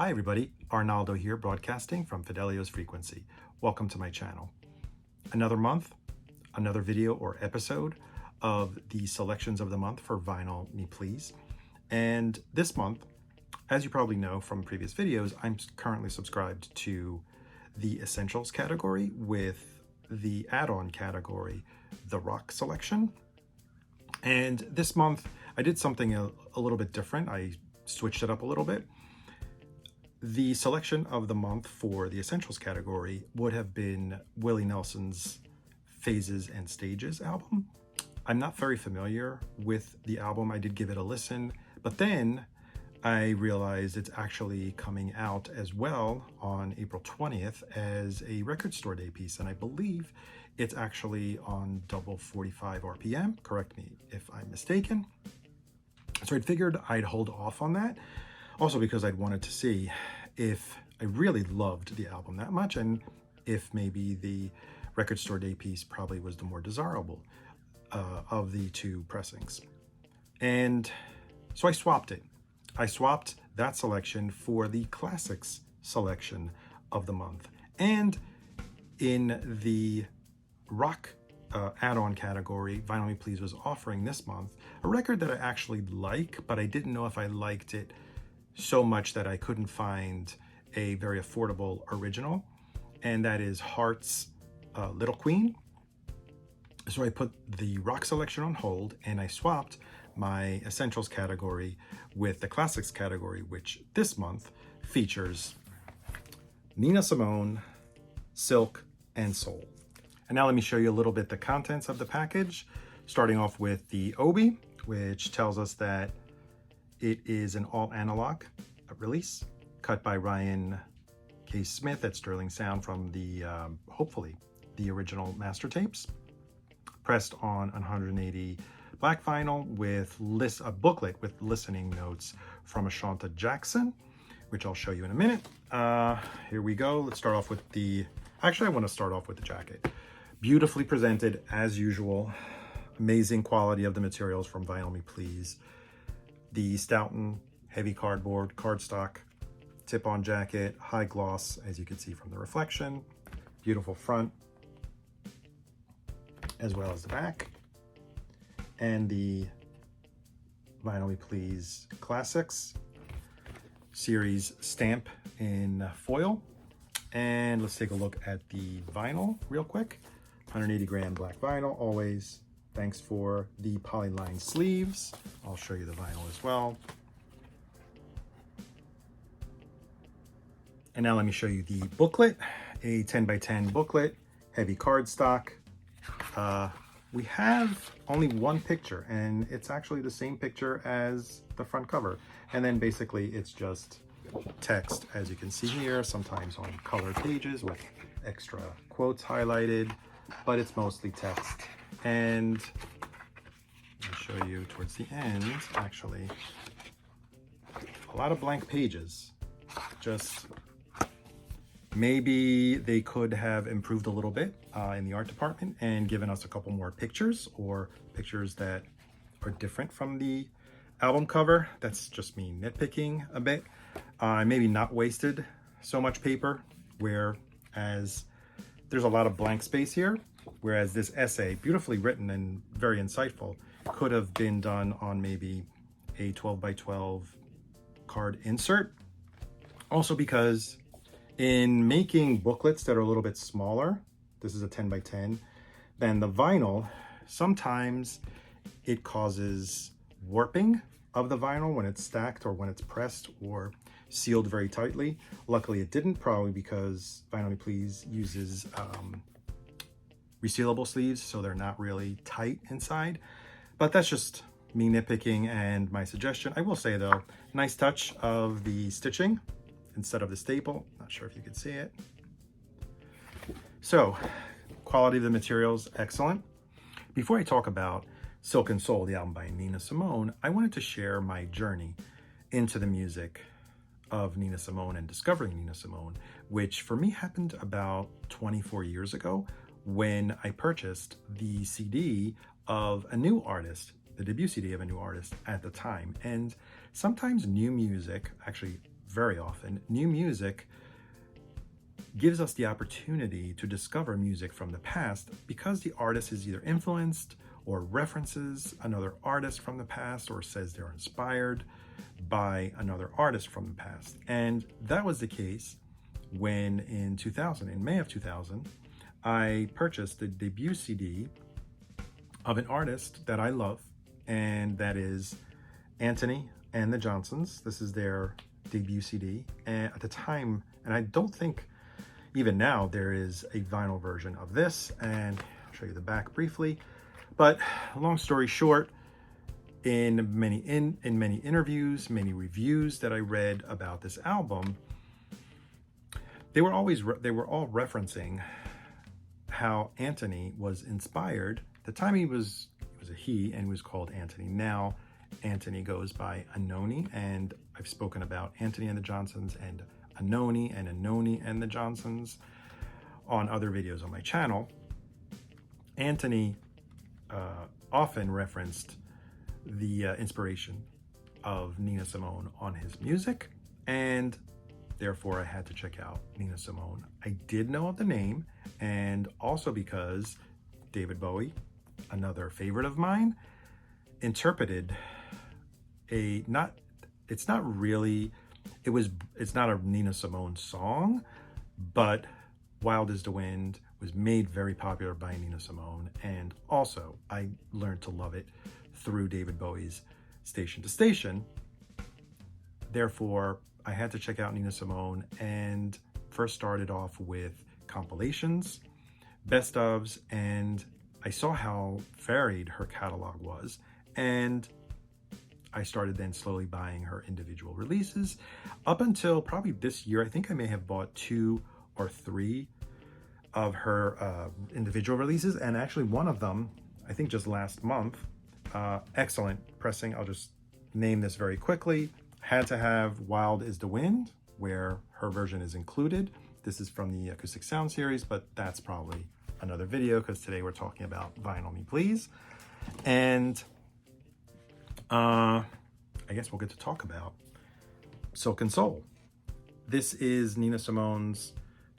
Hi everybody, Arnaldo here broadcasting from Fidelio's Frequency. Welcome to my channel. Another month, another video or episode of the selections of the month for Vinyl Me Please. And this month, as you probably know from previous videos, I'm currently subscribed to the Essentials category with the add-on category, the Rock selection. And this month, I did something a little bit different. I switched it up a little bit. The selection of the month for the Essentials category would have been Willie Nelson's Phases and Stages album. I'm not very familiar with the album. I did give it a listen, but then I realized it's actually coming out as well on April 20th as a record store day piece, and I believe it's actually on double 45 RPM. Correct me if I'm mistaken. So I figured I'd hold off on that. Also because I'd wanted to see if I really loved the album that much and if maybe the record store day piece probably was the more desirable of the two pressings. And so I swapped it. I swapped that selection for the Classics selection of the month. And in the Rock add-on category, Vinyl Me Please was offering this month a record that I actually like, but I didn't know if I liked it so much that I couldn't find a very affordable original, and that is Heart's Little Queen. So I put the Rock selection on hold and I swapped my Essentials category with the Classics category, which this month features Nina Simone, Silk, and Soul. And now let me show you a little bit the contents of the package, starting off with the Obi, which tells us that it is an all analog release cut by Ryan K. Smith at Sterling Sound from the, hopefully, the original master tapes. Pressed on 180 black vinyl with a booklet with listening notes from Ashanta Jackson, which I'll show you in a minute. Here we go. Let's start off with actually I want to start off with the jacket. Beautifully presented as usual. Amazing quality of the materials from Vinyl Me Please. The Stoughton heavy cardboard, cardstock, tip-on jacket, high gloss, as you can see from the reflection. Beautiful front, as well as the back. And the Vinyl Me Please Classics series stamp in foil. And let's take a look at the vinyl real quick. 180 gram black vinyl, always. Thanks for the polyline sleeves. I'll show you the vinyl as well. And now let me show you the booklet, a 10 by 10 booklet, heavy cardstock. We have only one picture, and it's actually the same picture as the front cover. And then basically it's just text, as you can see here, sometimes on colored pages with extra quotes highlighted, but it's mostly text. And I'll show you towards the end, actually, a lot of blank pages. Just maybe they could have improved a little bit in the art department and given us a couple more pictures, or pictures that are different from the album cover. That's just me nitpicking a bit. Maybe not wasted so much paper, whereas there's a lot of blank space here, whereas this essay, beautifully written and very insightful, could have been done on maybe a 12 by 12 card insert. Also because in making booklets that are a little bit smaller, this is a 10 by 10, than the vinyl, sometimes it causes warping of the vinyl when it's stacked or when it's pressed or sealed very tightly. Luckily it didn't, probably because Vinyl Me Please uses resealable sleeves, so they're not really tight inside. But that's just me nitpicking and my suggestion. I will say though, nice touch of the stitching instead of the staple. Not sure if you can see it. So, quality of the materials, excellent. Before I talk about Silk and Soul, the album by Nina Simone, I wanted to share my journey into the music of Nina Simone and discovering Nina Simone, which for me happened about 24 years ago when I purchased the CD of a new artist, the debut CD of a new artist at the time. And sometimes new music, actually very often, new music gives us the opportunity to discover music from the past because the artist is either influenced or references another artist from the past or says they're inspired by another artist from the past. And that was the case when in May of 2000, I purchased the debut CD of an artist that I love, and that is Anthony and the Johnsons. This is their debut CD. And at the time, and I don't think even now there is a vinyl version of this, and I'll show you the back briefly. But long story short, in many interviews, many reviews that I read about this album, they were all referencing how Anthony was inspired. At the time he was a he, and he was called Anthony. Now Anthony goes by Anoni, and I've spoken about Anthony and the Johnsons and Anoni and the Johnsons on other videos on my channel. Anthony often referenced the inspiration of Nina Simone on his music, and therefore I had to check out Nina Simone. I did know of the name, and also because David Bowie, another favorite of mine, interpreted it's not a Nina Simone song, but Wild is the Wind was made very popular by Nina Simone, and also I learned to love it through David Bowie's Station to Station. Therefore, I had to check out Nina Simone, and first started off with compilations, best ofs, and I saw how varied her catalog was, and I started then slowly buying her individual releases up until probably this year. I think I may have bought 2 or 3 of her individual releases, and actually one of them, I think just last month, excellent pressing. I'll just name this very quickly. Had to have Wild is the Wind, where her version is included. This is from the Acoustic Sound series, but that's probably another video because today we're talking about Vinyl Me Please. And I guess we'll get to talk about Silk and Soul. This is Nina Simone's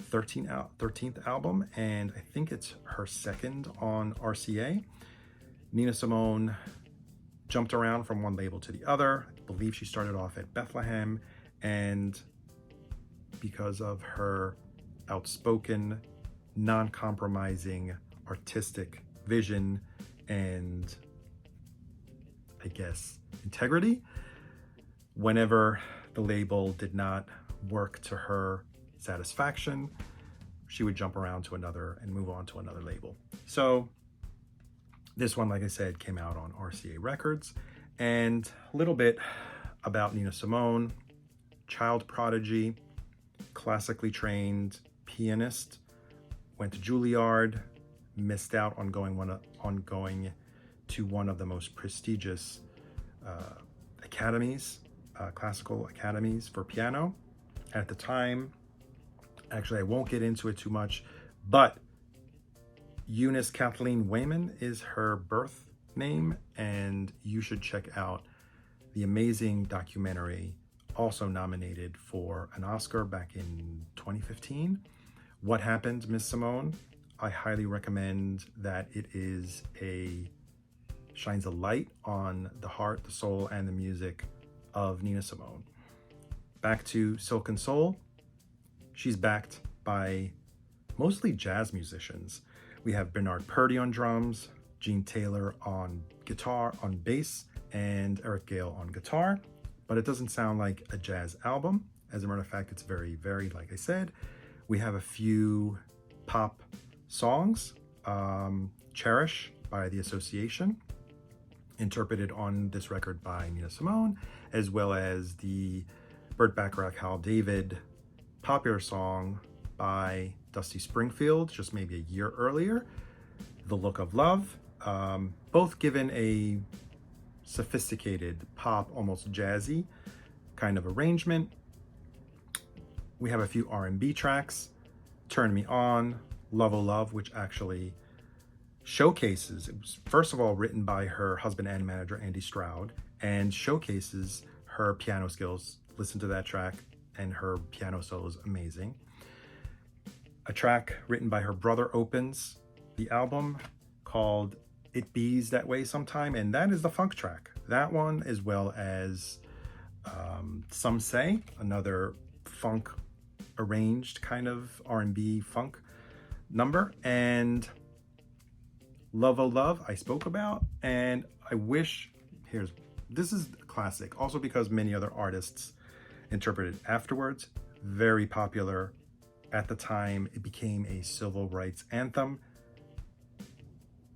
13th album, and I think it's her second on RCA. Nina Simone jumped around from one label to the other. I believe she started off at Bethlehem, and because of her outspoken, non-compromising artistic vision and, I guess, integrity, whenever the label did not work to her satisfaction, she would jump around to another and move on to another label. So this one, like I said, came out on RCA Records. And a little bit about Nina Simone: child prodigy, classically trained pianist, went to Juilliard, missed out on going to one of the most prestigious academies, classical academies for piano. At the time, actually, I won't get into it too much, but Eunice Kathleen Wayman is her birth name, and you should check out the amazing documentary, also nominated for an Oscar back in 2015, What Happened, Miss Simone. I highly recommend that. It shines a light on the heart, the soul, and the music of Nina Simone. Back to Silk and Soul. She's backed by mostly jazz musicians. We have Bernard Purdie on drums, Gene Taylor on guitar, on bass, and Eric Gale on guitar. But it doesn't sound like a jazz album. As a matter of fact, it's very varied, like I said. We have a few pop songs. Cherish by The Association, interpreted on this record by Nina Simone, as well as the Burt Bacharach, Hal David popular song by Dusty Springfield, just maybe a year earlier, The Look of Love, both given a sophisticated pop, almost jazzy kind of arrangement. We have a few R&B tracks, Turn Me On, Love O Love, which actually showcases, it was first of all written by her husband and manager Andy Stroud, and showcases her piano skills. Listen to that track, and her piano solo is amazing. A track written by her brother opens the album called It Bees That Way Sometime, and that is the funk track. That one, as well as Some Say, another funk arranged kind of R&B funk number, and Love Oh Love I spoke about, and I wish, this is a classic, also because many other artists interpreted afterwards. Very popular at the time. It became a civil rights anthem.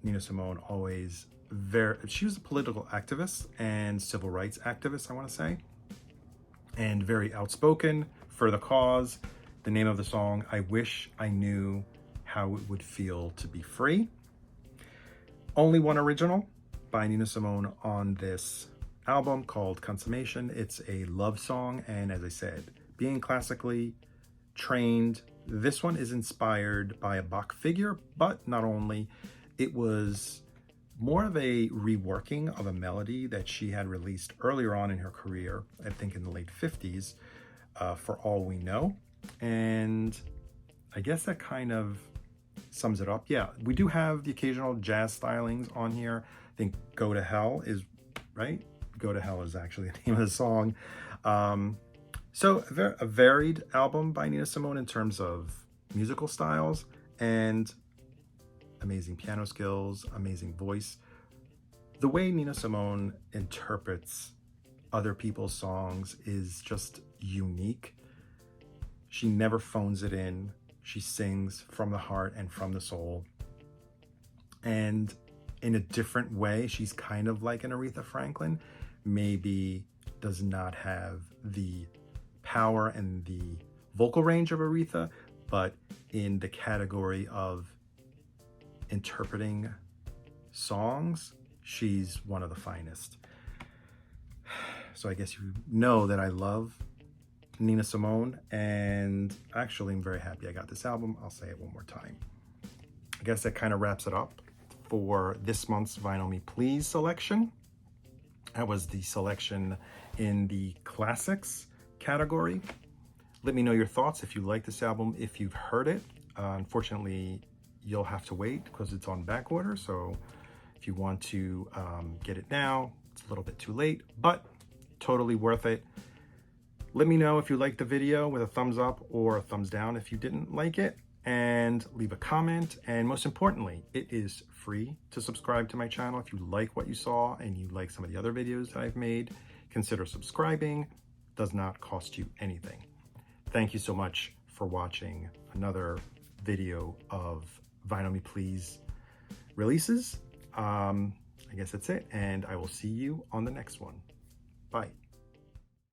Nina Simone always she was a political activist and civil rights activist, I want to say, and very outspoken for the cause. The name of the song, I Wish I Knew How It Would Feel to Be Free. Only one original by Nina Simone on this album called Consummation. It's a love song, and as I said, being classically trained, this one is inspired by a Bach figure, but not only. It was more of a reworking of a melody that she had released earlier on in her career, I think in the late 50s, For All We Know. And I guess that kind of sums it up. Yeah, we do have the occasional jazz stylings on here. I think Go to Hell is, right? Go to Hell is actually the name of the song. So a varied album by Nina Simone in terms of musical styles, and amazing piano skills, amazing voice. The way Nina Simone interprets other people's songs is just unique. She never phones it in. She sings from the heart and from the soul. And in a different way, she's kind of like an Aretha Franklin, maybe does not have the power and the vocal range of Aretha, but in the category of interpreting songs, she's one of the finest. So I guess you know that I love Nina Simone, and actually I'm very happy I got this album. I'll say it one more time. I guess that kind of wraps it up for this month's Vinyl Me Please selection. That was the selection in the classics category. Let me know your thoughts if you like this album, if you've heard it. Unfortunately, you'll have to wait because it's on back order. So if you want to get it now, it's a little bit too late, but totally worth it. Let me know if you liked the video with a thumbs up or a thumbs down if you didn't like it, and leave a comment. And most importantly, it is free to subscribe to my channel. If you like what you saw and you like some of the other videos that I've made, consider subscribing. It does not cost you anything. Thank you so much for watching another video of Vinyl Me Please releases. I guess that's it, and I will see you on the next one. Bye.